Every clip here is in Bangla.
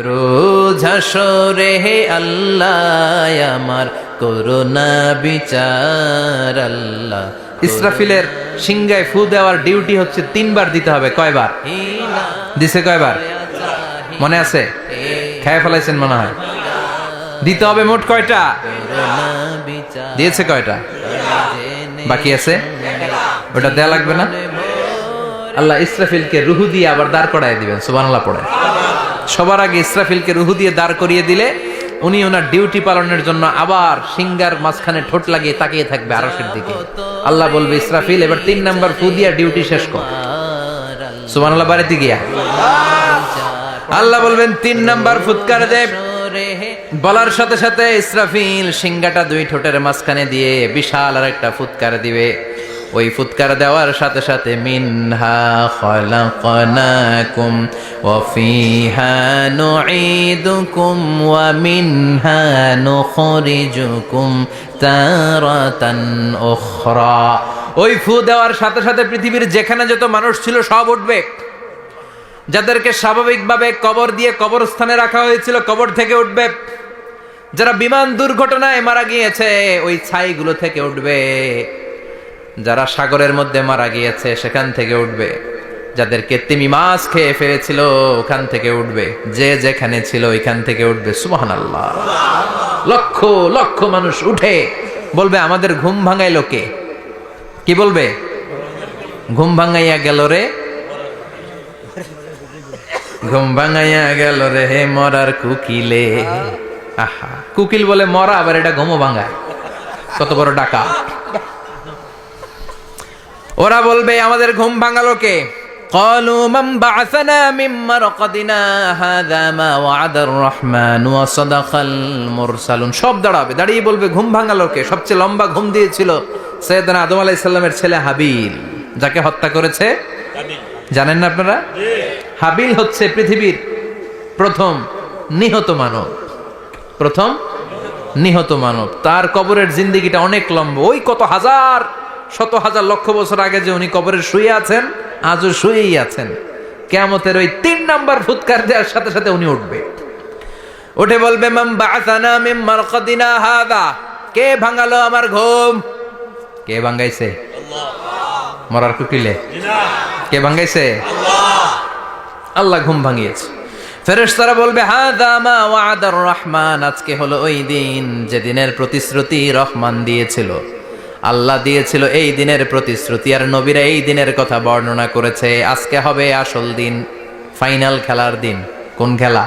রোজ হাসরে হে আল্লাহ আমার করুণা বিচার আল্লাহ। ইসরাফিলের সিংহায় ফু দেওয়ার ডিউটি হচ্ছে 3 বার দিতে হবে। কয়বার দিছে? কয়বার মনে আছে? খেয়ে ফেলাইছেন মনে হয়। দিতে হবে মোট কয়টা? দিয়েছে কয়টা? বাকি আছে? ওটা দেয়া লাগবে না? আল্লাহ ইসরাফিলকে রুহু দিয়ে আবার দাঁড় করায় দিবেন। সুবহানাল্লাহ পড়ে। সবার আগে ইসরাফিলকে রুহু দিয়ে দাঁড় করিয়ে দিলে উনি ওনার ডিউটি পালনের জন্য আবার সিংহার মাঝখানে ঠোঁট লাগিয়ে তাকিয়ে থাকবে আরশের দিকে। আল্লাহ বলবে, ইসরাফিল এবার 3 নাম্বার ফু দিয়া ডিউটি শেষ কর। সুবহানাল্লাহ। বাড়িতে গিয়া আল্লাহ বলবেন 3 নাম্বার ফুৎকার দে। বলার সাথে সাথে ইসরাফিল সিংহাটা 2 ঠোঁটের মাঝখানে দিয়ে বিশাল আর একটা ফুৎকার দিবে। ওই ফুৎকার দেওয়ার সাথে সাথে মিনহা খলাকনাকুম ওয়া ফিহা নুঈদুকুম ওয়া মিনহা নুখরিজুকুম তারাতান উখরা। ওই ফু দেওয়ার সাথে সাথে পৃথিবীর যেখানে যত মানুষ ছিল সব উঠবে। যাদেরকে স্বাভাবিকভাবে কবর দিয়ে কবরস্থানে রাখা হয়েছিল কবর থেকে উঠবে। যারা বিমান দুর্ঘটনায় মারা গিয়েছে ওই ছাইগুলো থেকে উঠবে। যারা সাগরের মধ্যে মারা গিয়েছে সেখান থেকে উঠবে। যাদেরকে তিমি মাছ খেয়ে ফেলেছিল ওখান থেকে উঠবে। যে যেখানে ছিল ওইখান থেকে উঠবে। সুবহানাল্লাহ। লক্ষ লক্ষ মানুষ উঠে বলবে, আমাদের ঘুম ভাঙাইলো কে? কি বলবে? ঘুম ভাঙাইয়া গেল রে, ঘুম ভাঙাইয়া গেল রে হে মরার কুকিলে। আহা, কুকিল বলে মরা, আবার এটা ঘুমো ভাঙায়। কত বড় ডাকা! ওরা বলবে, আমাদের ঘুম ভাঙালো কে? ক্বালু মান বা'আসানা মিন মারকাদিনা হাযা মা ওয়া'আদার রহমান ওয়া সাদাকাল মুরসালুন। সব দাঁড়াবে, দাঁড়িয়ে বলবে, ঘুম ভাঙালো কে? সবচেয়ে লম্বা ঘুম দিয়েছিল সাইয়েদনা আদম আলাইহিস সালামের ছেলে হাবিল, যাকে হত্যা করেছে জানেন না আপনারা? হাবিল হচ্ছে পৃথিবীর প্রথম নিহত মানব। প্রথম নিহত মানব। তার কবরের জিন্দেগিটা অনেক লম্বা। ওই কত হাজার, শত হাজার, লক্ষ বছর আগে যে উনি কবরে শুয়ে আছেন, আজও শুয়েই আছেন। কিয়ামতের ওই 3 নাম্বার ফুৎকার দেওয়ার সাথে সাথে উনি উঠবে। উঠে বলবে, মান বা'আসানা মিন মারকাদিনা হাযা। কে ভাঙালো আমার ঘুম? কে ভাঙাইছে? আল্লাহ। মরার কুকিলে? কে ভাঙাইছে? আল্লাহ। আল্লাহ ঘুম ভাঙিয়েছে। ফেরেশতারা বলবে, হাযা মা ওয়া'আদার রহমান। আজকে হলো ওই দিন যে দিনের প্রতিশ্রুতি রহমান দিয়েছিল, আল্লাহ দিয়েছিল। এই দিনের প্রতিশ্রুতি আর নবীরা এই দিনের কথা বর্ণনা করেছে। আজকে হবে আসল দিন, ফাইনাল খেলার দিন। কোন খেলা?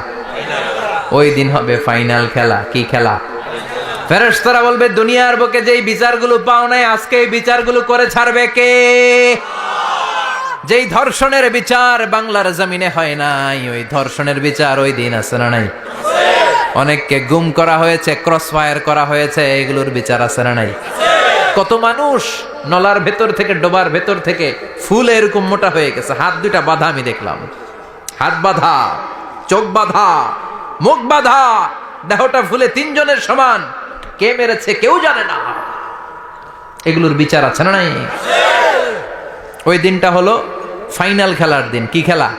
ওই দিন হবে ফাইনাল খেলা। কি খেলা? ফেরেশতারা বলবে, দুনিয়ার বুকে যেই বিচারগুলো পাও নাই, আজকে এই বিচারগুলো করে ছাড়বে কে? যেই ধর্ষণের বিচার বাংলার জমিনে হয় নাই, ওই ধর্ষণের বিচার ওই দিন আছে না নাই? অনেককে গুম করা হয়েছে, ক্রস ফায়ার করা হয়েছে, এগুলোর বিচার আছে না নাই? কত মানুষ নলার ভেতর থেকে, ডোবার ভেতর থেকে ফুলে এরকম মোটা হয়ে গেছে। হাত 2টা বাঁধা আমি দেখলাম। হাত বাঁধা, চোখ বাঁধা, মুখ বাঁধা, দেহটা ফুলে 3 জনের সমান। কে মেরেছে কেউ জানে না। এগুলোর বিচার আছে না নাই? ওই দিনটা হলো ফাইনাল খেলার দিন। কি খেলা?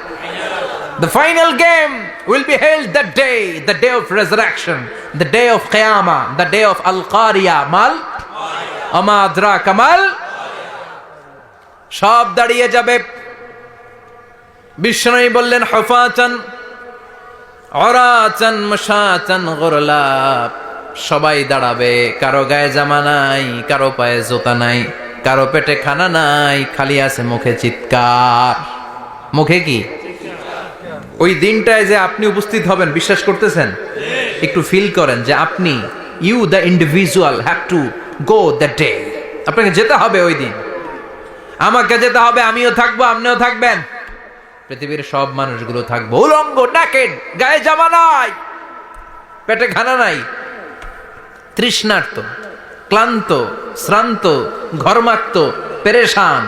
The final game will be held that day, the day of resurrection, the day of Qiyamah, the day of Al-Qariya. Mal আমা আদরাকা মাল। সব দাঁড়িয়ে যাবে। বিশ্বনবী বললেন, হুফাতান উরাতান মাশাতান গুরলা। সবাই দাঁড়াবে। কারো গায়ে জামা নাই, কারো পায়ে জুতা নাই, কারো পেটে খানা নাই, খালি আছে মুখে চিৎকার। মুখে কি? ওই দিনটায় যে আপনি উপস্থিত হবেন, বিশ্বাস করতেছেন? একটু ফিল করেন যে আপনি, you the individual have to go that day. আপনাকে যেতে হবে ওই দিন। আমাকে যেতে হবে, আমিও থাকবো, আপনিও থাকবেন। পৃথিবীর সব মানুষগুলো থাকবো উলঙ্গ, নাকেড, গায়ে জামা নাই, পেটে খানা নাই, তৃষ্ণার্ত, ক্লান্ত, শ্রান্ত, ঘর্মাক্ত, পেরেশান।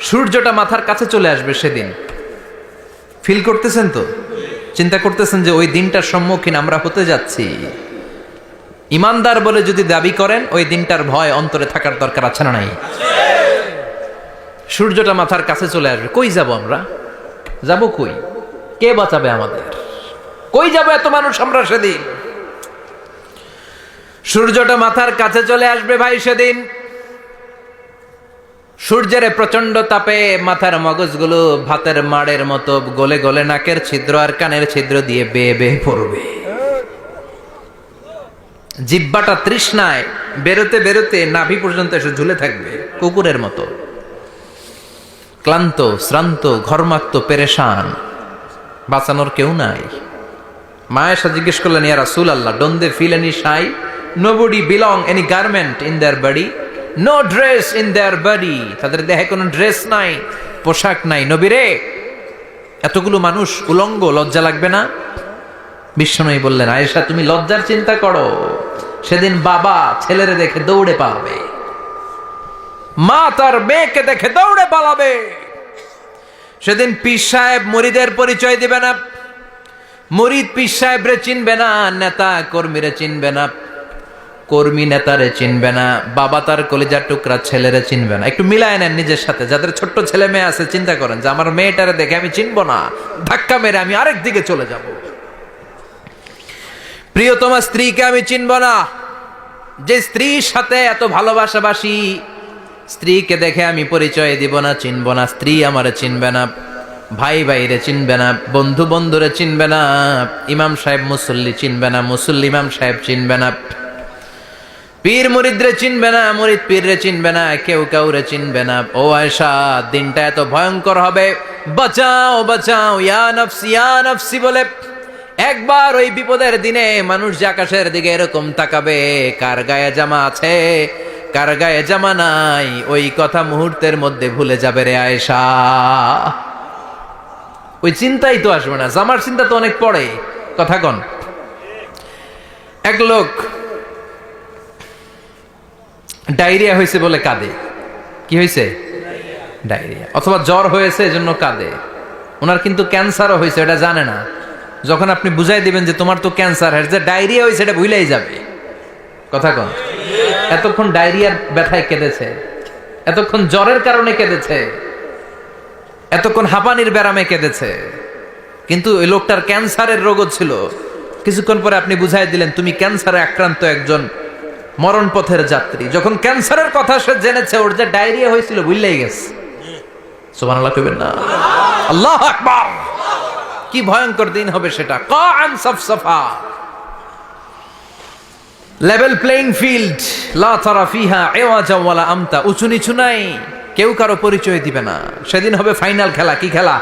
সূর্যটা মাথার কাছে চলে আসবে সেদিন। ফিল করতেছেন তো? চিন্তা করতেছেন যে ওই দিনটার সম্মুখীন আমরা হতে যাচ্ছি। ইমানদার বলে যদি দাবি করেন, ওই দিনটার ভয় অন্তরে থাকার দরকার আছে না নাই? সূর্যটা মাথার কাছে চলে আসবে। কই যাব আমরা? যাব কই? কে বাঁচাবে আমাদের? কই যাবো এত মানুষ আমরা সেদিন? সূর্যটা মাথার কাছে চলে আসবে ভাই সেদিন। সূর্যের প্রচন্ড তাপে মাথার মগজগুলো ভাতের মাড়ের মতো গলে গলে নাকের ছিদ্র আর কানের ছিদ্র দিয়ে বেয়ে বেয়ে পড়বে। জিহ্বাটা তৃষ্ণায় বেরোতে বেরোতে নাভি পর্যন্ত এসে ঝুলে থাকবে কুকুরের মতো, ক্লান্ত শ্রান্ত ঘর্মাক্ত পেরেশান, বাঁচানোর কেউ নাই। মা আয়েশা জিজ্ঞেস করলেন, ইয়া রাসূলুল্লাহ, don't they feel any shy? Nobody belong any garment in their body, no dress in their body. তাদের দেহে কোনো ড্রেস নাই, পোশাক নাই। নবীরে, এতগুলো মানুষ উলঙ্গ, লজ্জা লাগবে না? বিশ্বনবী বললেন, আয়েশা তুমি লজ্জার চিন্তা করো, সেদিন বাবা ছেলেরে দেখে দৌড়ে পালাবে, মা তার মেয়েকে দেখে দৌড়ে পালাবে। সেদিন পীর সাহেব মুরিদের পরিচয় দিবে না, মুরিদ পীর সাহেবরে চিনবে না, নেতা কর্মীরে চিনবে না, কর্মী নেতারে চিনবে না, বাবা তার কলিজার টুকরা ছেলেরে চিনবে না। একটু মিলায় নেন নিজের সাথে। যাদের ছোট্ট ছেলে মেয়ে আছে, চিন্তা করেন যে আমার মেয়েটারে দেখে আমি চিনবো না, ধাক্কা মেরে আমি আরেক দিকে চলে যাব। প্রিয়তমা স্ত্রীকে আমি চিনব না, যে স্ত্রীর সাথে এত ভালোবাসাবাসি, স্ত্রীকে দেখে আমি পরিচয় দিব না, চিনব না। স্ত্রী আমারে চিনবে না, ভাই ভাইরে চিনবে না, বন্ধু বন্ধুরে চিনবে না, ইমাম সাহেব মুসল্লি চিনবে না, মুসল্লি ইমাম সাহেব চিনবে না, পীর মুরিদরে চিনবে না, মুরিদ পীররে চিনবে না, কেউ কাউরে চিনবে না। ও আয়েশা, দিনটা এত ভয়ঙ্কর হবে, বাঁচাও বাঁচাও, ইয়া নফসি ইয়া নফসি বলে একবার ওই বিপদের দিনে মানুষ যে আকাশের দিকে এরকম তাকাবে, কার গায়ে জামা আছে কার গায়ে জামা নাই, ওই কথা মুহূর্তের মধ্যে ভুলে যাবে রে আয়েশা। ওই চিন্তাই তো আসবে না, জামার চিন্তা তো অনেক পরে। কথা কন। এক লোক ডায়রিয়া হয়েছে বলে কাঁদে। কি হয়েছে? ডায়রিয়া। অথবা জ্বর হয়েছে এজন্য কাঁদে। ওনার কিন্তু ক্যান্সারও হয়েছে, এটা জানে না। যখন আপনি বুঝাই দিবেন যে তোমার তো ক্যান্সার, যে ডায়রিয়া হয়েছে এটা ভুলেই যাবে। কথা কন। এতক্ষণ ডায়রিয়ার ব্যথায় কেঁদেছে, এতক্ষণ জ্বরের কারণে কেঁদেছে, এতক্ষণ হাঁপানির ব্যারামে কেঁদেছে, কিন্তু ওই লোকটার ক্যান্সারের রোগও ছিল। কিছুক্ষণ পরে আপনি বুঝাই দিলেন তুমি ক্যান্সারে আক্রান্ত একজন মরণ পথের যাত্রী। যখন ক্যান্সারের কথা সে জেনেছে, ওর যে ডায়রিয়া হয়েছিল ভুলেই গেছে। সুবহানাল্লাহ কইবেন না? আল্লাহু আকবার। কি ভয়ঙ্কর দিন হবে সেটা। কাআন সাফসাফা, লেভেল প্লেইং ফিল্ড, লা তারা ফিহা ইওয়াজা ওয়ালা আমতা। উঁচু নিচু নাই, কেউ কারো পরিচয় দিবে না। সেদিন হবে ফাইনাল খেলা। কি খেলা?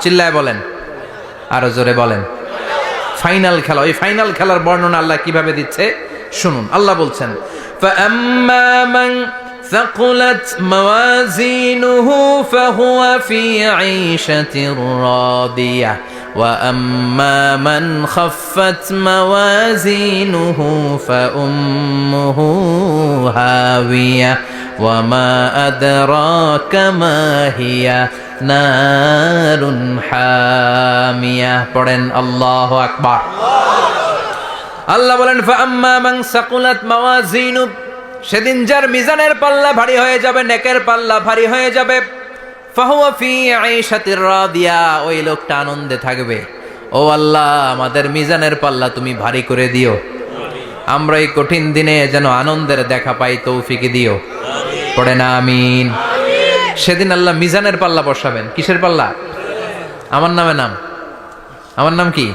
চিল্লায় বলেন, আরো জোরে বলেন। ফাইনাল খেলা। ওই ফাইনাল খেলার বর্ণনা আল্লাহ কিভাবে দিচ্ছে শুনুন। আল্লাহ বলছেন, ফাআম্মা মান ثقلت موازينه فهو في عيشة راضية وأما من خفت موازينه فأمه هاوية وما أدراك ما هي نار حامية. পড়েন আল্লাহু আকবার। আল্লাহ বলেন, ফাআম্মা মান সাকুলাত মাওয়াজিনু, সেদিন যার মিজানের পাল্লা ভারী হয়ে যাবে, নেকের পাল্লা ভারী হয়ে যাবে, ফাহুয়া ফি আইশাতির রাদিয়া, ওই লোকটা আনন্দে থাকবে। ও আল্লাহ, আমাদের মিজানের পাল্লা তুমি ভারী করে দিও, আমরা এই কঠিন দিনে যেন আনন্দের দেখা পাই, তৌফিক দিও। পড়ে না আমিন। সেদিন আল্লাহ মিজানের পাল্লা বসাবেন। কিসের পাল্লা? আমার নামে নাম, আমার নাম কি?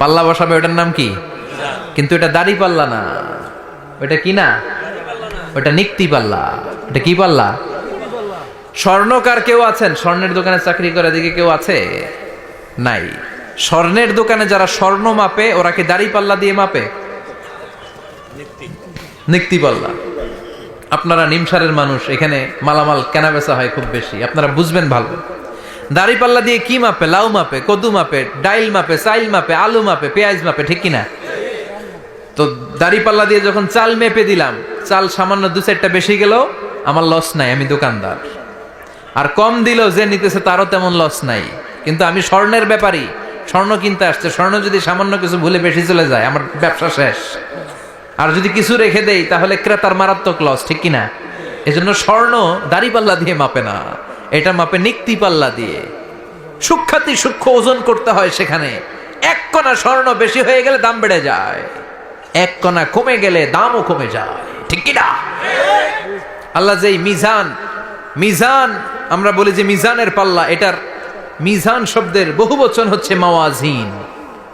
পাল্লা বসাবে, ওটার নাম কি? কিন্তু এটা দাড়ি পাল্লা না, ওটা কি না, ওটা নিক্তি পাল্লা। এটা কি পাল্লা? স্বর্ণকার কেউ আছেন? স্বর্ণের দোকানে চাকরি করে দিকে কেউ আছে? নাই। স্বর্ণের দোকানে যারা স্বর্ণ মাপে, ওরা কি দাড়ি পাল্লা দিয়ে মাপে? নিক্তি পাল্লা। আপনারা নিমসারের মানুষ, এখানে মালামাল কেনা বেচা হয় খুব বেশি, আপনারা বুঝবেন ভালো। দাড়ি পাল্লা দিয়ে কি মাপে? লাউ মাপে, কদু মাপে, ডাইল মাপে, চাইল মাপে, আলু মাপে, পেঁয়াজ মাপে, ঠিক কিনা? তো দাড়ি পাল্লা দিয়ে যখন চাল মেপে দিলাম, চাল সামান্য 2-4টা বেশি গেল, আমার লস নাই, আমি দোকানদার। আর কম দিল যে নিতেছে, তারও তেমন লস নাই। কিন্তু আমি স্বর্ণের ব্যাপারী, স্বর্ণ কিনতে আসছে, স্বর্ণ যদি সামান্য কিছু ভুলে বেশি চলে যায়, আমার ব্যবসা শেষ। আর যদি কিছু রেখে দেই, তাহলে ক্রেতার মারাত্মক লস, ঠিক কিনা? এজন্য স্বর্ণ দাড়ি পাল্লা দিয়ে মাপে না, এটা মাপে নিক্তি পাল্লা দিয়ে। সূক্ষ্মাতি সূক্ষ্ম ওজন করতে হয় সেখানে। এক কণা স্বর্ণ বেশি হয়ে গেলে দাম বেড়ে যায়, এক কণা কমে গেলে দামও কমে যায়, ঠিক কি না? আল্লাহ যে মিজান, মিজান আমরা বলি যে মিজানের পাল্লা, এটার মিজান শব্দের বহু বচন হচ্ছে মাওয়াজিন।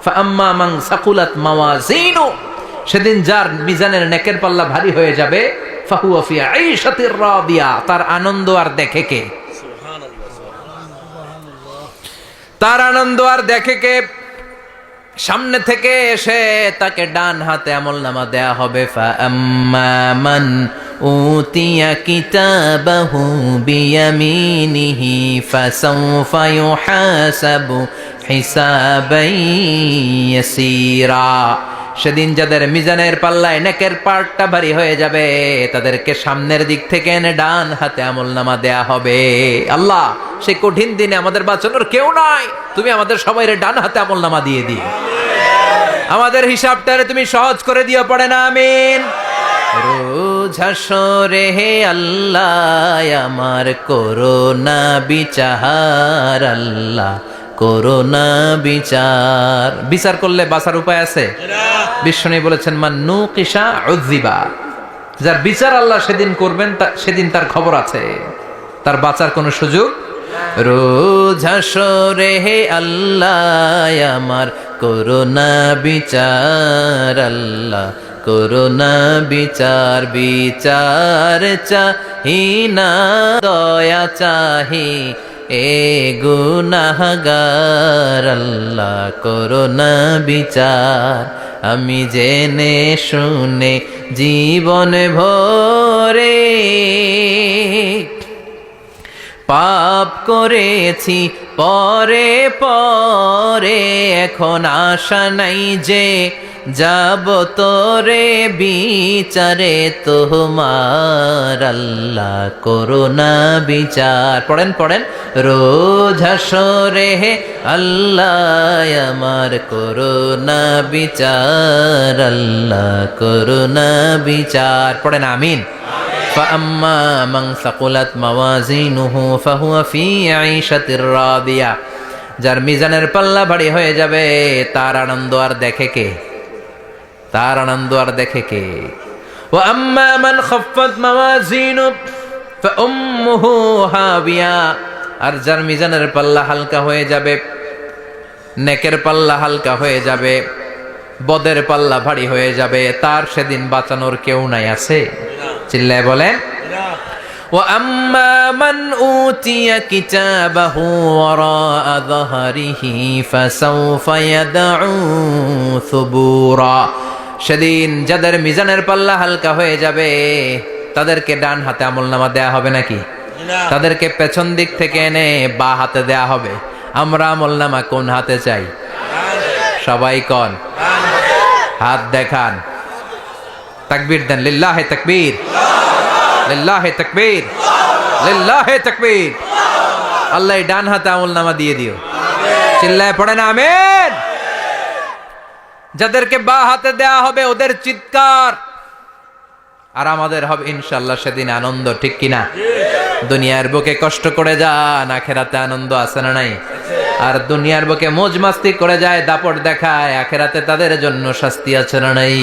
ফাআম্মা মান সাকুলাত মাওয়াজিনু, সেদিন যার মিজানের নেকের পাল্লা ভারী হয়ে যাবে, ফাহুয়া ফি আইশাতির রাদিয়া, তার আনন্দ আর দেখে কে? তার আনন্দ আর দেখে কে? সামনে থেকে এসে তাকে ডান হাতে আমলনামা দেয়া হবে। ফাআম্মা মান উতিয়া কিতাবাহু বিয়ামিনিহি ফাসাউফা ইউহাসাবু হিসাবান ইয়াসীরা। সেদিন যাদের মিজানের পাল্লায় নেকের পার্টটা ভারী হয়ে যাবে, তাদেরকে সামনের দিক থেকে এনে ডান হাতে আমলনামা দেয়া হবে। আল্লাহ, সেই কঠিন দিনে আমাদের বাঁচানোর কেউ নাই, তুমি আমাদের সবাইরে ডান হাতে আমলনামা দিয়ে দিও, আমাদের হিসাবটারে তুমি সহজ করে দিও, পড়ে না আমিন। রোজ হাসরে হে আল্লাহ আমার করোনা বিচার, আল্লাহ করোনা বিচার। বিচার করলে বাঁচার উপায় আছে? বিশ্বনবী বলেছেন মান নুকিশা উযিবা, যার বিচার আল্লাহ সেদিন করবেন সেদিন তার খবর আছে, তার বাঁচার কোনো সুযোগ। রোজ হাসরে হে আল্লাহ আমার করোনা বিচার, আল্লাহ করোনা বিচার। বিচার চাহি না দয়া চাহি এ গুনাহগার, আল্লাহ করোনা বিচার। আমি জেনে শুনে জীবন ভরে পাপ করেছি পরে পরে, এখন আশা নাই যে যাব তোরে বিচারে তোমার, আল্লাহ করোনা বিচার। পড়েন পড়েন, রোজ হাসরে হে আল্লাহ আমার করোনা বিচার, আল্লাহ করোনা বিচার। পড়েন আমিন। فأما من ثقلت موازينه فهو في عيشة راضية, যার মিজানের পাল্লা ভারী হয়ে যাবে, তার আনন্দ আর দেখে কে? তার আনন্দ আর দেখে কে? وأما من خفت موازينه فأمه هاوية, আর যার মিজানের পাল্লা হালকা হয়ে যাবে, নেকের পাল্লা হালকা হয়ে যাবে, বদের পাল্লা ভারী হয়ে যাবে, তার সেদিন বাঁচানোর কেউ নাই, আছে? চিল্লায় বলেন। وَأَمَّا مَنْ أُوتِيَ كِتَابَهُ وَرَاءَ ظَهْرِهِ فَسَوْفَ يَدْعُو ثُبُورًا, সেদিন যাদের মিজানের পাল্লা হালকা হয়ে যাবে, তাদেরকে ডান হাতে আমলনামা দেয়া হবে নাকি? তাদেরকে পেছন দিক থেকে এনে বা হাতে দেয়া হবে। আমরা আমলনামা কোন হাতে চাই? সবাই কোন হাত দেখান, তাকবীর দেন, লিল্লাহে তাকবীর, লিল্লাহে তাকবীর, লিল্লাহে তাকবীর। আল্লাহ ডান হাতে আমলনামা দিয়ে দিও, চিল্লায় পড়েন আমিন। যাদেরকে বা হাতে দেয়া হবে ওদের চিৎকার, আর আমাদের হবে ইনশাআল্লাহ সেদিন আনন্দ, ঠিক কিনা? দুনিয়ার বুকে কষ্ট করে যান, আখেরাতে আনন্দ আছে না নাই? আর দুনিয়ার বুকে মौज মাস্তি করে যায়, দাপট দেখায়, আখেরাতে তাদের জন্য শাস্তি আছে না নাই?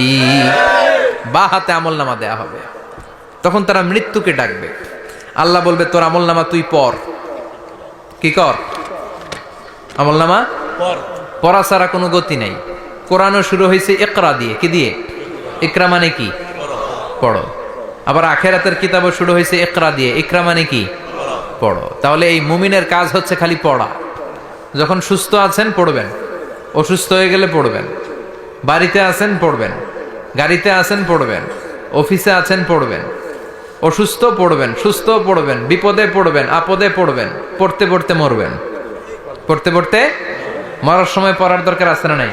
বা হাতে আমলনামা দেয়া হবে, তখন তারা মৃত্যুকে ডাকবে। আল্লাহ বলবে তোর আমলনামা তুই পড়। কি কর? আমলনামা পড়া ছাড়া কোনো গতি নেই। কোরআনও শুরু হয়েছে ইকরা দিয়ে। কি দিয়ে? ইকরা মানে কি? পড়ো। আবার আখেরাতের কিতাবও শুরু হয়েছে ইকরা দিয়ে। ইকরা মানে কি? পড়ো। তাহলে এই মুমিনের কাজ হচ্ছে খালি পড়া। যখন সুস্থ আছেন পড়বেন, অসুস্থ হয়ে গেলে পড়বেন, বাড়িতে আছেন পড়বেন, গাড়িতে আছেন পড়বেন, অফিসে আছেন পড়বেন, অসুস্থ পড়বেন, সুস্থ পড়বেন, বিপদে পড়বেন, আপদে পড়বেন, পড়তে পড়তে মরবেন। পড়তে পড়তে মরার সময় পড়ার দরকার আছে না নাই?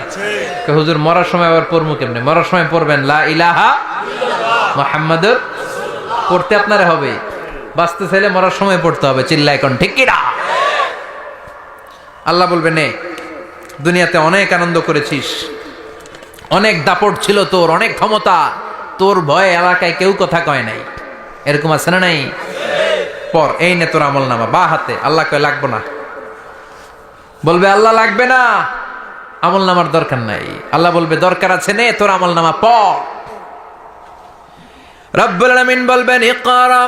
হুজুর মরার সময় আবার পড়বো কেমনে? মরার সময় পড়বেন লা ইলাহা মুহাম্মাদুর, পড়তে আপনার হবে। বাঁচতে চাইলে মরার সময় পড়তে হবে। চিল্লা এখন ঠিক কি না? আল্লাহ বলবেন নে, দুনিয়াতে অনেক আনন্দ করেছিস, অনেক দাপট ছিল তোর, অনেক ক্ষমতা, তোর ভয়ে এলাকায় কেউ কথা কয় নাই। এরকম আছে না নাই? পর এই নে তোর আমলনামা বা হাতে। আল্লাহ কয় লাগবে না। বলবে আল্লাহ লাগবে না, আমল নামার দরকার নাই। আল্লাহ বলবে দরকার আছে নে, তোর আমল নামা পড়। রব্বুল আলামিন বলবেন ইকরা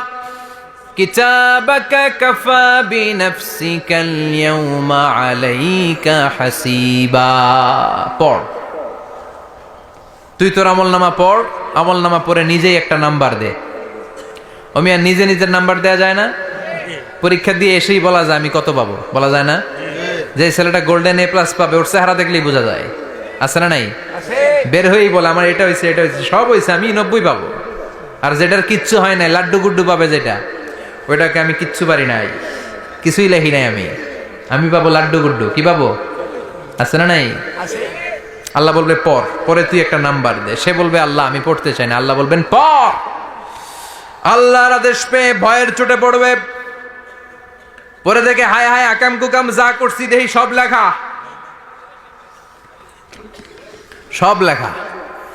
কিতাবাকা কাফা বিনাফসিকাল ইয়াউমা আলাইকা হাসিবা। পড়, তুই তোর আমল নামা পড়। আমল নামা পড়ে নিজেই একটা নাম্বার দে। আর নিজে নিজের নাম্বার দেয়া যায় না? পরীক্ষা দিয়ে এসেই বলা যায় আমি কত পাবো, বলা যায় না? যে ছেলেটা গোল্ডেন এ প্লাস পাবে ওর চেহারা দেখলেই বোঝা যায়, আছে না নাই? বের হয়েই বলে আমার এটা হয়েছে, এটা হয়েছে, সব হয়েছে, আমি 90 পাবো। আর যেটার কিচ্ছু হয় নাই, লাড্ডু গুড্ডু পাবে যেটা, ওইটাকে আমি কিচ্ছু পারি নাই, কিছুই লেখি নাই, আমি পাবো লাড্ডু গুড্ডু। কি পাবো? আছে না নাই? আল্লাহ বলবে পড়, পরে তুই একটা নাম্বার দে। সে বলবে আল্লাহ আমি পড়তে চাই না। আল্লাহ বলবেন পড়। আল্লাহর আদেশ পেয়ে ভয়ের চোটে পড়বে, পরে দেখে হায় হায় আকাম কুকাম যা করছি দেখি সব লেখা, সব লেখা,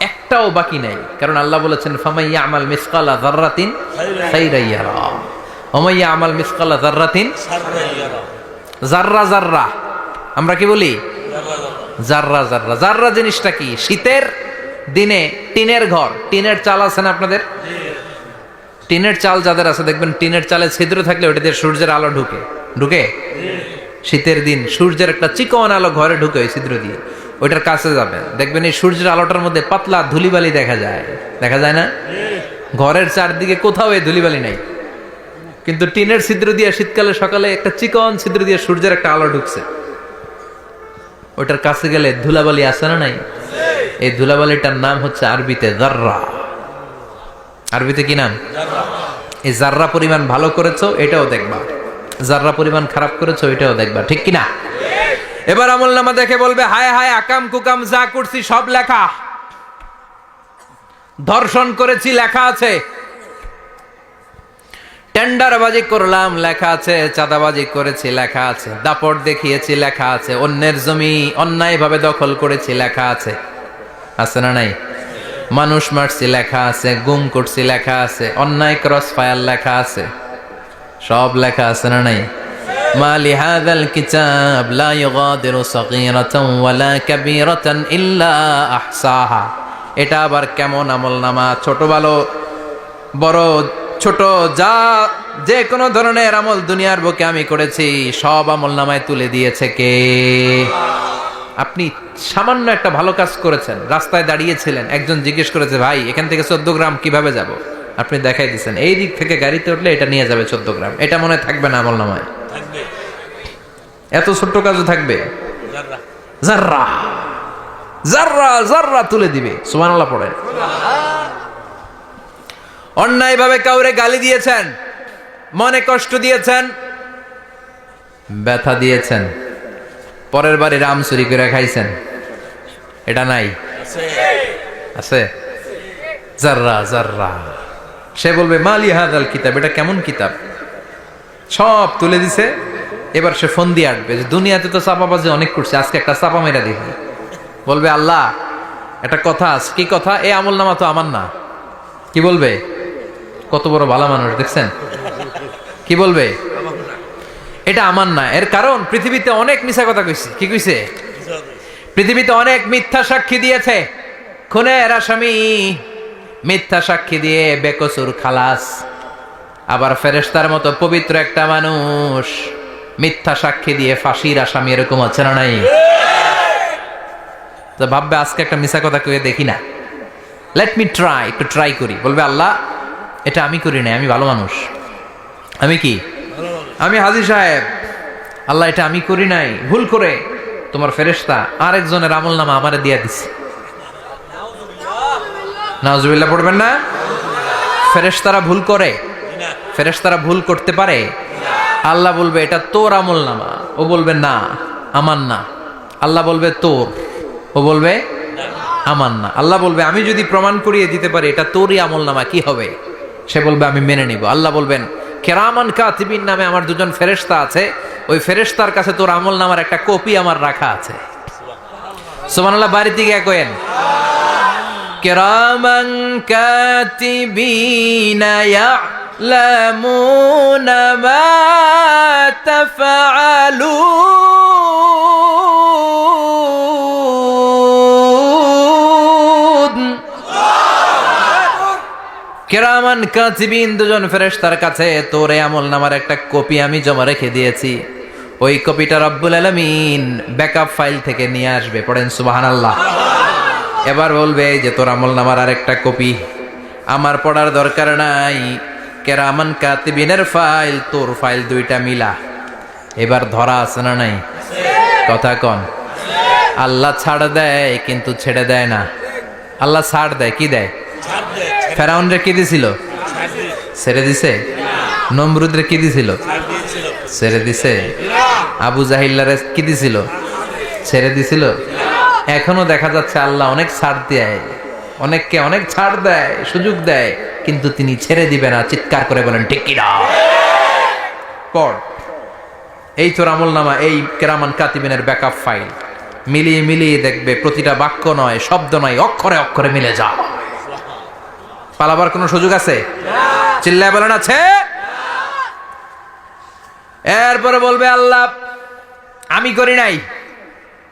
একটাও বাকি নাই। কারণ আল্লাহ বলেছেন ফামাইয়া আমাল মিসকালা যাররাতিন খাইরান ইয়ারা ওয়া মাইয়া আমাল মিসকালা যাররাতিন শাররান ইয়ারা। যাররা যাররা আমরা কি বলি? যাররা যাররা। যাররা জিনিসটা কি? শীতের দিনে টিনের ঘর, টিনের চাল আছে না আপনাদের? টিনের চাল যাদের আছে দেখবেন টিনের চালে ছিদ্র থাকলে ওটা দিয়ে সূর্যের আলো ঢুকে ঢুকে শীতের দিন সূর্যের একটা চিকন আলো ঘরে ঢুকে ওই ছিদ্র দিয়ে। ওইটার কাছে যাবেন, দেখবেন এই সূর্যের আলোটার মধ্যে পাতলা ধুলিবালি দেখা যায়, দেখা যায় না? ঘরের চারদিকে কোথাও এই ধুলিবালি নাই, কিন্তু টিনের ছিদ্র দিয়ে শীতকালে সকালে একটা চিকন ছিদ্র দিয়ে সূর্যের একটা আলো ঢুকছে। ওইটার কাছে গেলে ধুলাবালি আছে না নাই? এই ধুলাবালিটার নাম হচ্ছে আরবিতে যাররা। আরবিতে কি নাম? এই যাররা পরিমাণ ভালো করেছো এটাও দেখবা, যাররা পরিমাণ খারাপ করেছো এটাও দেখবা, ঠিক কিনা? এবার আমলনামা দেখে বলবে হায় হায় আকাম কুকাম যা করছি সব লেখা। ধর্ষণ করেছি লেখা আছে, টেন্ডারবাজি করলাম লেখা আছে, চাঁদাবাজি করেছি লেখা আছে, দাপট দেখিয়েছি লেখা আছে, অন্যের জমি অন্যায়ভাবে দখল করেছি লেখা আছে, আছে না নাই? মানুষ মারছি লেখা আছে, গুম করছি লেখা আছে, অন্যায় ক্রস ফায়ার লেখা আছে, সব লেখা আছে না নাই? মা লিহাযাল কিতাব লা ইউগাদিরু সাগীরাতান ওয়ালা কাবীরাতান ইল্লা আহসাহা। এটা আবার কেমন আমলনামা? ছোট ভালো বড় ছোট যা যে কোনো ধরনের আমল দুনিয়ার বুকে আমি করেছি সব আমলনামায় তুলে দিয়েছে কে? আপনি সামান্য একটা ভালো কাজ করেছেন, রাস্তায় দাঁড়িয়েছিলেন, একজন জিজ্ঞেস করেছে ভাই এখান থেকে 14 গ্রাম কিভাবে যাব, আপনি দেখাই দিচ্ছেন এই দিক থেকে গাড়িতে উঠলে এটা নিয়ে যাবে 14 গ্রাম, এটা মনে থাকবে না আমলনামায়? এত ছোট্ট কাজও থাকবে? যাররা যাররা যাররা তুলে দিবে। সুবহানাল্লাহ পড়েন। অন্যায়ভাবে কাউরে গালি দিয়েছেন, মনে কষ্ট দিয়েছেন, ব্যথা দিয়েছেন, পরের বাড়ি রাম চুরি করে খাইছেন, এটা নাই? আছে। যাররা যাররা। সে বলবে মালি হাদাল কিতাব, এটা কেমন কিতাব? সব তুলে দিছে। এবার সে ফোন দিয়ে আসবে যে দুনিয়াতে তো চাপাবাজি অনেক করছে, আজকে একটা চাপা মেরা দেখি। বলবে আল্লাহ একটা কথা আছে। কি কথা? এই আমলনামা তো আমার না। কি বলবে? কত বড় ভালো মানুষ দেখছেন? কি বলবে? এটা আমার না। এর কারণ পৃথিবীতে অনেক মিথ্যা কথা কইছে। কি কইছে? পৃথিবীতে অনেক মিথ্যা সাক্ষী দিয়েছে, খুনের আসামি মিথ্যা সাক্ষী দিয়ে বেকসুর খালাস। আবার ফেরেশতার মতো পবিত্র একটা মানুষ মিথ্যা সাক্ষী দিয়ে ফাঁসির আসামি, এরকম আছে না নাই? তো ভাববে আজকে একটা মিথ্যা কথা কয়ে দেখি না, লেট মি ট্রাই, একটু ট্রাই করি। বলবে আল্লাহ এটা আমি করি নাই, আমি ভালো মানুষ। আমি কি? আমি হাজী সাহেব। আল্লাহ এটা আমি করি নাই, ভুল করে তোমার ফেরেশতা আরেকজনের আমলনামা আমারে দিয়া দিছে। নাউজুবিল্লাহ পড়বেন না? ফেরেশতারা ভুল করে? ফেরেশতারা ভুল করতে পারে? আল্লাহ বলবে এটা তোর আমলনামা, ও বলবে না আমার না। আল্লাহ বলবে তোর, ও বলবে আমার না। আল্লাহ বলবে আমি যদি প্রমাণ করিয়ে দিতে পারি এটা তোরই আমলনামা, কি হবে? সে বলবে আমি মেনে নিব। আল্লাহ বলবেন কেরামান কাতিবিন নামে আমার দুজন ফেরেশতা আছে, ওই ফেরেশতার কাছে তোর আমলনামার একটা কপি আমার রাখা আছে। সুবহানাল্লাহ। বাড়িতে গিয়ে কয়েন কেরামান কাতিবিনা ইয়ালামুনা মা তাফআলুন। কিরামান কাতিবিন দুজন ফেরেশতার কাছে তোর এই আমল নামার একটা কপি আমি জমা রেখে দিয়েছি। ওই কপিটা রব্বুল আলামিন ব্যাকআপ ফাইল থেকে নিয়ে আসবে। পড়েন সুবহানাল্লাহ। এবার বলবে যে তোর আমল নামার আরেকটা কপি আমার পড়ার দরকার নাই, কিরামান কাতিবিনের ফাইল তোর ফাইল দুইটা মিলা। এবার ধরা আছে না নাই? কথা কন। আল্লাহ ছাড় দেয় কিন্তু ছেড়ে দেয় না। আল্লাহ ছাড় দেয়, কি দেয়? ফেরাউনরে কি দিছিল? ছেড়ে দিছে। নমরুদরে কি দিছিল? ছেড়ে দিছে। আবু জাহিল্লারে কি দিছিল? ছেড়ে দিছিল। এখনো দেখা যাচ্ছে আল্লাহ অনেক ছাড় দেয়, অনেককে অনেক ছাড় দেয়, সুযোগ দেয়, কিন্তু তিনি ছেড়ে দিবে না। চিৎকার করে বলেন ঠিক কিনা? পড় এই তোর আমল নামা, এই কিরামান কাতিবিনের ব্যাকআপ ফাইল মিলিয়ে মিলিয়ে দেখবে প্রতিটা বাক্য নয়, শব্দ নয়, অক্ষরে অক্ষরে মিলে যা। পালাবার কোনো সুযোগ আছে? চিল্লায় বলেন আছে। এরপরে বলবে আল্লাহ আমি করি নাই।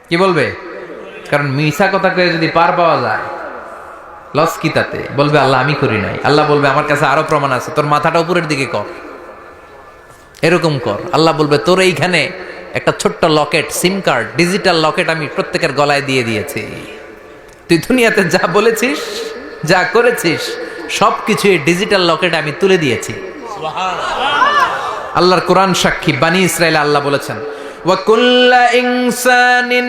কি বলবে? কারণ মিছা কথা কয়ে যদি পার পাওয়া যায় লস কি তাতে? বলবে আল্লাহ আমি করি নাই। আল্লাহ বলবে আমার কাছে আরো প্রমাণ আছে, তোর মাথাটা উপরের দিকে কর, এরকম কর। আল্লাহ বলবে তোর এইখানে একটা ছোট্ট লকেট, সিম কার্ড, ডিজিটাল লকেট আমি প্রত্যেকের গলায় দিয়ে দিয়েছি। তুই দুনিয়াতে যা বলেছিস, যা করেছিস, সবকিছু এই ডিজিটাল লকেট আমি তুলে দিয়েছি। আল্লাহর কোরআন সাক্ষী। বানি ইসরাইল আল্লাহ বলেছেন ওয়া কুল্লা ইনসানিন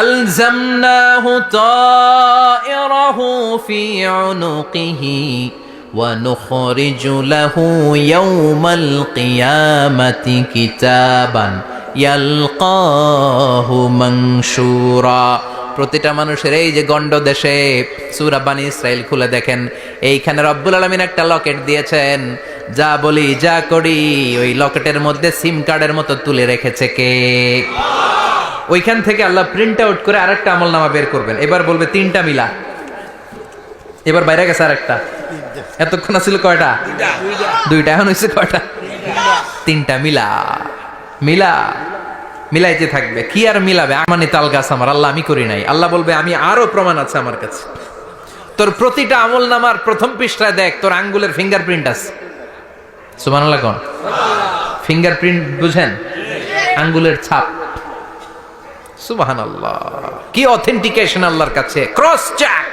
আলজামনাহু তায়রাহু ফি উনুকিহি ওয়া নুখরিজু লাহু ইয়াওমাল কিয়ামাতি কিতাবান ইয়ালকাহু মানশুরা। প্রতিটা মানুষের এই যে গন্ড দেশে সূরা বানি ইসরাইল খুলে দেখেন, এইখানে রব্বুল আলামিন একটা লকেট দিয়েছেন। যা বলি যা করি ওই লকেটের মধ্যে সিম কার্ডের মতো তুলে রেখেছে কে? ওইখান থেকে আল্লাহ প্রিন্ট আউট করে আরেকটা আমলনামা বের করবেন। এবার বলবে তিনটা মিলা। এবার বাইরে গেছে আরেকটা। এতক্ষণ ছিল কয়টা? দুইটা। এখন হয়েছে কয়টা? তিনটা। মিলা মিলা মিলাইতে থাকবে। কি আর মিলাবে? আমানি তাল গাছ আমার। আল্লাহ আমি করি নাই। আল্লাহ বলবে আমি আরো প্রমাণ আছে আমার কাছে। তোর প্রতিটা আমল নামার প্রথম পৃষ্ঠায় দেখ তোর আঙ্গুলের ফিঙ্গারপ্রিন্ট আছে। সুবহানাল্লাহ কোন? ফিঙ্গারপ্রিন্ট বুঝেন? আঙ্গুলের ছাপ। সুবহানাল্লাহ, কি অথেন্টিকেশন আল্লাহর কাছে। Cross check,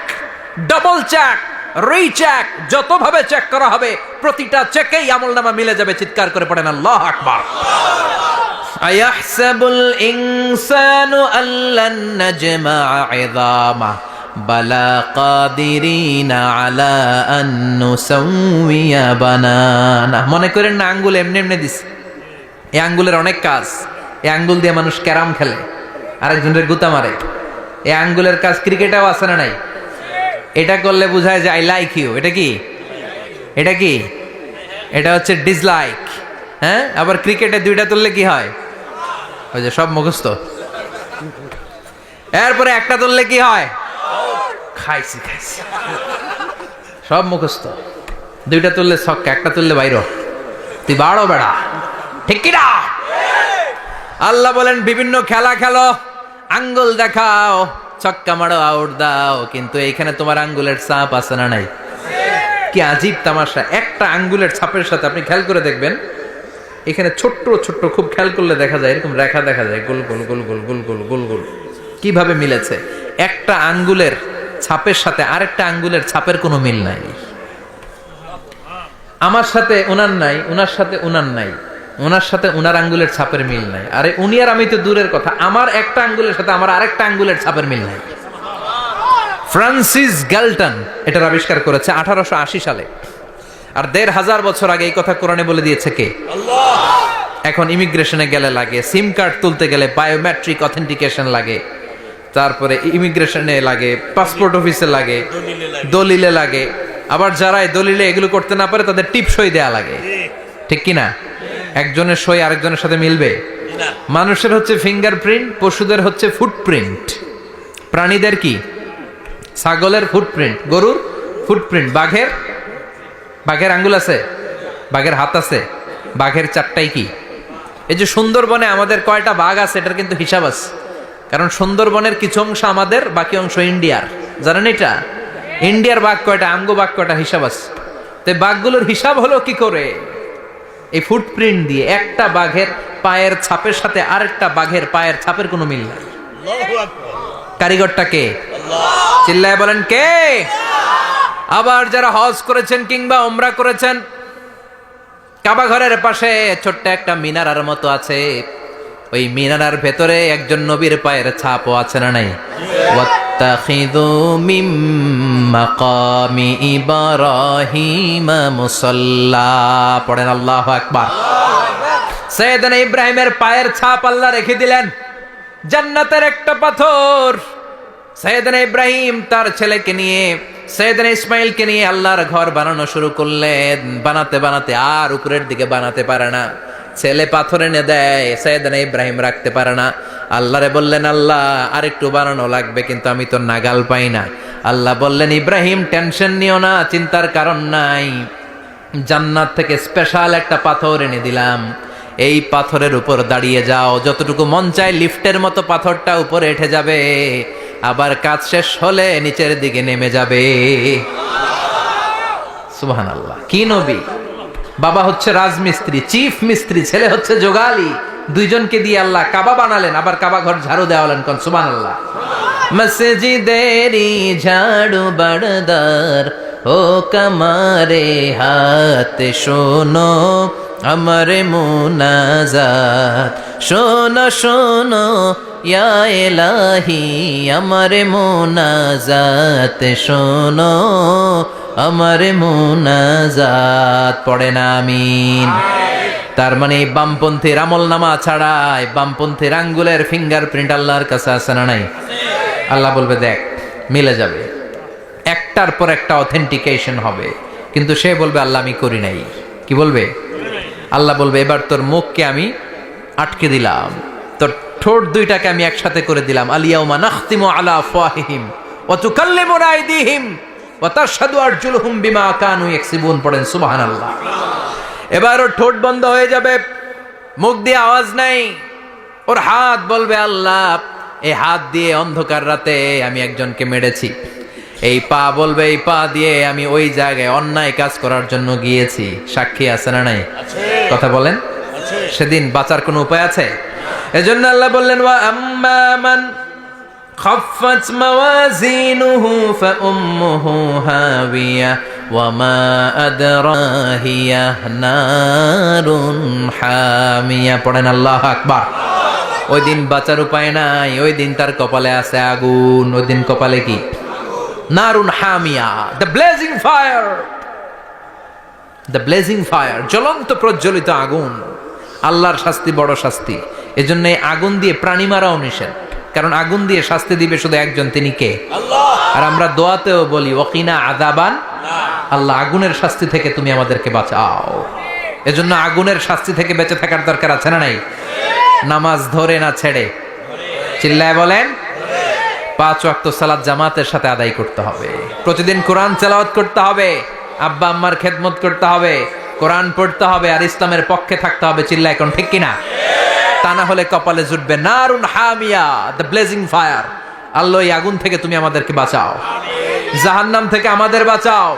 double check, recheck, যতভাবে চেক করা হবে প্রতিটা চেকেই আমলনামা মিলে যাবে। চিৎকার করে পড়েন আল্লাহু আকবার। আয়াহসাবুল ইনসানু আল্লান নাজমা'a 'ইযামা বালা কাদিরিনা আলা আন নুসাউইয়া বানানা। মনে করেন না আঙ্গুল এমনি এমনি দিছে। এই আঙ্গুলের অনেক কাজ। এই আঙ্গুল দিয়ে মানুষ ক্যারাম খেলে, আরেকজনের গুতা মারে। এই আঙ্গুলের কাজ ক্রিকেটেও আছে না নাই? এটা করলে বোঝায় যে আই লাইক ইউ। এটা কি? এটা কি? এটা হচ্ছে ডিসলাইক। হ্যাঁ, আবার ক্রিকেটে দুইটা তুললে কি হয়? ওই যে সব মুখস্থ। এরপরে একটা তুললে কি হয়? খাইছি খাইছি, সব মুখস্থ। দুইটা তুললে ছক্কা, একটা তুললে বাইরো। তুই বাড়ো বেড়া, ঠিক কিনা? আল্লাহ বলেন বিভিন্ন খেলা খেলো, আঙ্গুল দেখাও, ছক্কা মারো, আউট দাও, কিন্তু এইখানে তোমার আঙ্গুলের ছাপ আছে না নাই? কি আজীব তামাশা। একটা আঙ্গুলের ছাপের সাথে আপনি খেয়াল করে দেখবেন, এখানে ছোট্ট ছোট্ট খুব খেয়াল করলে দেখা যায় এরকম রেখা দেখা যায়, গোল গোল গোল গোল গোল গোল গোল গোল। কিভাবে মিলেছে? একটা আঙ্গুলের ছাপের সাথে আরেকটা আঙ্গুলের ছাপের কোনো মিল নাই। আমার সাথে উনার নাই, উনার সাথে উনার নাই, ওনার সাথে উনার আঙ্গুলের ছাপের মিল নাই। আরে উনি আর আমি তো দূরের কথা, আমার একটা আঙ্গুলের সাথে আমার আরেকটা আঙ্গুলের ছাপের মিল নাই। ফ্রান্সিস গ্যালটন এটার আবিষ্কার করেছে 1880 সালে। আর 1500 বছর আগে এই কথা কোরআনে বলে দিয়েছে কে? আল্লাহ। এখন ইমিগ্রেশনে গেলে লাগে, সিম কার্ড তুলতে গেলে বায়োমেট্রিক অথেন্টিকেশন লাগে, তারপরে ইমিগ্রেশনে লাগে, পাসপোর্ট অফিসে লাগে, দলিলে লাগে। আবার যারা দলিলে এগুলো করতে না পারে তাদের টিপ সই দেয়া লাগে, ঠিক কিনা? একজনের সই আরেকজনের সাথে মিলবে? মানুষের হচ্ছে ফিঙ্গারপ্রিন্ট, পশুদের হচ্ছে ফুটপ্রিন্ট। প্রাণীদের কি? ছাগলের ফুটপ্রিন্ট, গরুর ফুটপ্রিন্ট, বাঘের আঙ্গুল আছে, বাঘের হাত আছে, বাঘের চারটাই কি? এই যে সুন্দরবনে আমাদের কয়টা বাঘ আছে এটার কিন্তু হিসাব আছে, কারণ সুন্দরবনের কিছু অংশ আমাদের, বাকি অংশ ইন্ডিয়ার। জানেন এটা? ইন্ডিয়ার বাঘ কয়টা, আমগো বাঘ কয়টা, হিসাব আছে। তো বাঘগুলোর হিসাব হলো কি করে? এই ফুটপ্রিন্ট দিয়ে একটা বাঘের পায়ের ছাপের সাথে আরেকটা বাঘের পায়ের ছাপের কোনো মিল নাই। কারিগরটা কে? চিল্লায় বলেন কে? আবার যারা হজ করেছেন কিংবা উমরা করেছেন, কাবা ঘরের পাশে ছোট্ট একটা মিনারার মতো আছে, ওই মিনারার ভেতরে একজন নবীর পায়ের ছাপও আছে না নাই? ওয়াত্তাখিযু মিম মাকামি ইব্রাহিম মুসাল্লা, পড়েন আল্লাহু আকবার। সাইয়েদনা ইব্রাহিমের পায়ের ছাপ আল্লাহ রেখে দিলেন জান্নাতের একটা পাথর। সাইয়েদনা ইব্রাহিম তার ছেলেকে নিয়ে, সাইয়েদনা ইসমাইলকে নিয়ে আল্লাহর ঘর বানানো শুরু করলেন। বানাতে বানাতে আর উপরের দিকে বানাতে পারে না, ছেলে পাথর এনে দেয়, সাইয়েদনা ইব্রাহিম রাখতে পারে না। আল্লাহরে বললেন, আল্লাহ আর একটু বানানো লাগবে, কিন্তু আমি তো নাগাল পাই না। আল্লাহ বললেন, ইব্রাহিম টেনশন নিও না, চিন্তার কারণ নাই, জান্নাত থেকে স্পেশাল একটা পাথর এনে দিলাম, এই পাথরের উপর দাঁড়িয়ে যাও, যতটুকু মন চায় লিফটের মতো পাথরটা উপরে উঠে যাবে, আবার কাজ শেষ হলে নিচের দিকে নেমে যাবে। সুবহানাল্লাহ। কি নবী! বাবা হচ্ছে রাজমিস্ত্রি, চিফ মিস্ত্রি, ছেলে হচ্ছে যোগালি, দুইজনকে দিয়ে আল্লাহ কাবা বানালেন, আবার কাবা ঘর ঝাড়ু দেওয়ালেন। কোন সুবহানাল্লাহ। মসজিদেরি ঝাড়ু বারদার ও কামারে হাত শোনো আমার মুনাজাত, শোনো শোনো ইয়া ইলাহি আমার মুনাজাত, শোনো আমার মুনাজাত, পড়েন আমিন। তার মানে বামপন্থীর আমল নামা ছাড়াই বামপন্থীর আঙ্গুলের ফিঙ্গারপ্রিন্ট আল্লাহর কাছে আছে না নাই? আল্লাহ বলবে দেখ মিলে যাবে, একটার পর একটা অথেন্টিকেশন হবে, কিন্তু সে বলবে আল্লাহ আমি করি নাই। কি বলবে? আল্লাহ বলবে এবার তোর মুখকে আমি আটকে দিলাম, তোর ঠোঁট দুইটাকে আমি একসাথে করে দিলাম। আলিয়াউমা নাখতিমু আলা আফওয়াহিহিম ওয়া তুকাল্লিমুনা আইদিহিম ওয়া তাশহাদু আরজুলুহুম বিমা কানু ইয়াকসিবুন, পড়েন সুবহানাল্লাহ। এবার ওর ঠোঁট বন্ধ হয়ে যাবে, মুখ দিয়ে আওয়াজ নাই। ওর হাত বলবে আল্লাহ এই হাত দিয়ে অন্ধকার রাতে আমি একজনকে মেরেছি। এই পা বলবে এই পা দিয়ে আমি ওই জায়গায় অন্যায় কাজ করার জন্য গিয়েছি। সাক্ষী আছে না নাই? কথা বলেন। সেদিন বাঁচার কোনো উপায় আছে? এজন্য আল্লাহ বললেন ওয়া আম্মা মান খাফফাত মাওয়াজিনুহু ফাউম্মুহু হাবিয়া ওয়া মা আদরাহিয়া নারুন হামিয়া, পড়েন আল্লাহু আকবার। ওই দিন বাঁচার উপায় নাই, ওই দিন তার কপালে আছে আগুন। ওই দিন কপালে কি? নারুন হামিয়া, the blazing fire, the blazing fire, জ্বলন্ত প্রজ্বলিত আগুন। আল্লাহর শাস্তি বড় শাস্তি। এজন্য আগুন দিয়ে প্রাণী মারাও নিষেধ, কারণ আগুন দিয়ে শাস্তি দিবে শুধু একজন, তিনি কে? আল্লাহ। আর আমরা দোয়াতেও বলি ওয়াকিনা আযাবান, আল্লাহ আগুনের শাস্তি থেকে তুমি আমাদেরকে বাঁচাও। এজন্য আগুনের শাস্তি থেকে বেঁচে থাকার দরকার আছে না নাই? নামাজ ধরে না ছেড়ে, চিল্লায় বলেন। 5 ওয়াক্ত সালাত জামাতের সাথে আদায় করতে হবে, প্রতিদিন কোরআন তেলাওয়াত করতে হবে, আব্বা আম্মার খেদমত করতে হবে, কোরআন পড়তে হবে, আর ইসলামের পক্ষে থাকতে হবে। চিল্লায় কোন ঠিক কিনা? তা না হলে কপালে জুটবে নারুন হামিয়া, দ্য ব্লেজিং ফায়ার। আল্লাহ এই আগুন থেকে তুমি আমাদেরকে বাঁচাও, জাহান্নাম থেকে আমাদের বাঁচাও,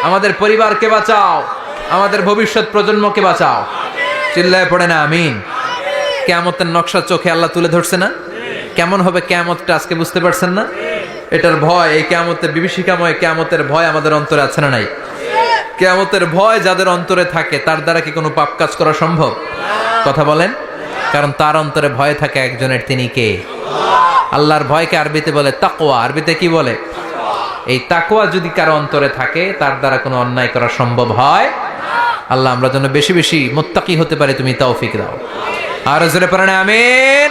আমাদের পরিবারকে বাঁচাও, আমাদের ভবিষ্যৎ প্রজন্মকে বাঁচাও। চিল্লায় পড়ে না আমিন। কিয়ামতের নকশা চোখে আল্লাহ তুলে ধরছে না? কেমন হবে কিয়ামতটা আজকে বুঝতে পারছেন না? এটার ভয়, এই কিয়ামতের বিভীষিকাময় কিয়ামতের ভয় আমাদের অন্তরে আছে না নাই? কিয়ামতের ভয় যাদের অন্তরে থাকে তার দ্বারা কি কোনো পাপ কাজ করা সম্ভব? কথা বলেন। কারণ তার অন্তরে ভয় থাকে একজনের, তিনি কে? আল্লাহর ভয়কে আরবিতে বলে তাকওয়া। আরবিতে কি বলে? এই তাকওয়া যদি কারো অন্তরে থাকে তার দ্বারা কোনো অন্যায় করা সম্ভব হয়। আল্লাহ আমরা যেন বেশি বেশি মুত্তাকি হতে পারি, তুমি তৌফিক দাও। আর জোরে পড়েন আমিন।